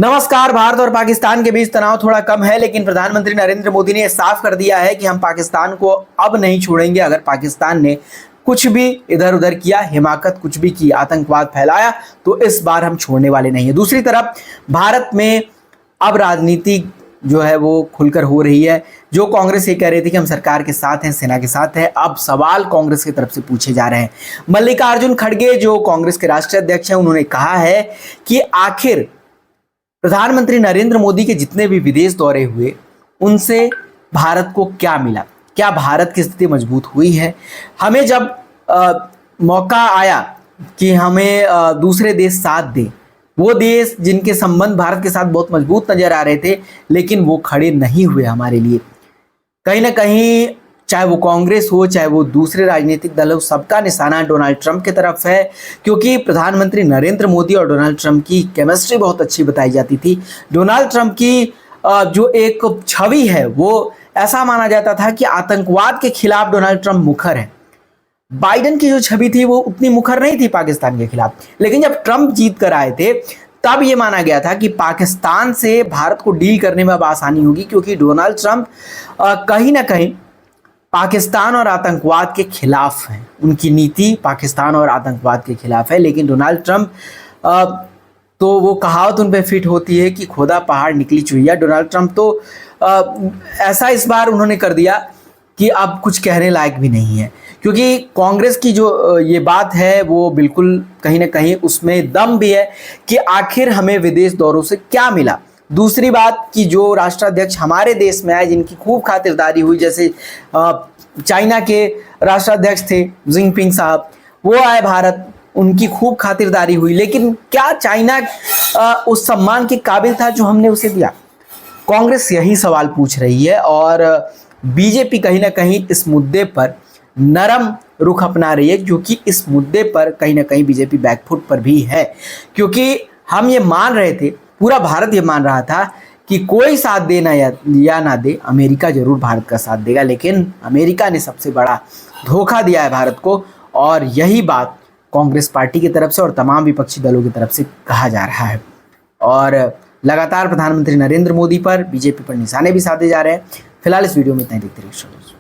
नमस्कार। भारत और पाकिस्तान के बीच तनाव थोड़ा कम है, लेकिन प्रधानमंत्री नरेंद्र मोदी ने साफ कर दिया है कि हम पाकिस्तान को अब नहीं छोड़ेंगे। अगर पाकिस्तान ने कुछ भी इधर उधर किया, हिमाकत कुछ भी की, आतंकवाद फैलाया, तो इस बार हम छोड़ने वाले नहीं है। दूसरी तरफ भारत में अब राजनीति जो है वो खुलकर हो रही है। जो कांग्रेस ये कह रही थी कि हम सरकार के साथ हैं, सेना के साथ है, अब सवाल कांग्रेस की तरफ से पूछे जा रहे हैं। मल्लिकार्जुन खड़गे जो कांग्रेस के राष्ट्रीय अध्यक्ष हैं, उन्होंने कहा है कि आखिर प्रधानमंत्री नरेंद्र मोदी के जितने भी विदेश दौरे हुए, उनसे भारत को क्या मिला, क्या भारत की स्थिति मजबूत हुई है। हमें जब मौका आया कि हमें दूसरे देश साथ दें, वो देश जिनके संबंध भारत के साथ बहुत मजबूत नजर आ रहे थे, लेकिन वो खड़े नहीं हुए हमारे लिए। कहीं ना कहीं चाहे वो कांग्रेस हो, चाहे वो दूसरे राजनीतिक दल हो, सबका निशाना डोनाल्ड ट्रंप की तरफ है, क्योंकि प्रधानमंत्री नरेंद्र मोदी और डोनाल्ड ट्रंप की केमिस्ट्री बहुत अच्छी बताई जाती थी। डोनाल्ड ट्रंप की जो एक छवि है, वो ऐसा माना जाता था कि आतंकवाद के खिलाफ डोनाल्ड ट्रंप मुखर है। बाइडेन की जो छवि थी वो उतनी मुखर नहीं थी पाकिस्तान के खिलाफ, लेकिन जब ट्रंप जीत कर आए थे तब ये माना गया था कि पाकिस्तान से भारत को डील करने में अब आसानी होगी, क्योंकि डोनाल्ड ट्रंप कहीं ना कहीं पाकिस्तान और आतंकवाद के खिलाफ है। उनकी नीति पाकिस्तान और आतंकवाद के खिलाफ है। लेकिन डोनाल्ड ट्रंप तो वो कहावत उन पे फिट होती है कि खोदा पहाड़ निकली चुहिया। डोनाल्ड ट्रंप तो ऐसा इस बार उन्होंने कर दिया कि अब कुछ कहने लायक भी नहीं है, क्योंकि कांग्रेस की जो ये बात है वो बिल्कुल कहीं ना कहीं उसमें दम भी है कि आखिर हमें विदेश दौरों से क्या मिला। दूसरी बात कि जो राष्ट्राध्यक्ष हमारे देश में आए, जिनकी खूब खातिरदारी हुई, जैसे चाइना के राष्ट्राध्यक्ष थे जिनपिंग साहब, वो आए भारत, उनकी खूब खातिरदारी हुई, लेकिन क्या चाइना उस सम्मान के काबिल था जो हमने उसे दिया? कांग्रेस यही सवाल पूछ रही है और बीजेपी कहीं ना कहीं इस मुद्दे पर नरम रुख अपना रही है, क्योंकि इस मुद्दे पर कहीं ना कहीं बीजेपी बैकफुट पर भी है। क्योंकि हम ये मान रहे थे, पूरा भारत ये मान रहा था कि कोई साथ देना या ना दे, अमेरिका जरूर भारत का साथ देगा, लेकिन अमेरिका ने सबसे बड़ा धोखा दिया है भारत को। और यही बात कांग्रेस पार्टी की तरफ से और तमाम विपक्षी दलों की तरफ से कहा जा रहा है। और लगातार प्रधानमंत्री नरेंद्र मोदी पर, बीजेपी पर निशाने भी साधे जा रहे हैं। फिलहाल इस वीडियो में इतना ही। देखते रहिए।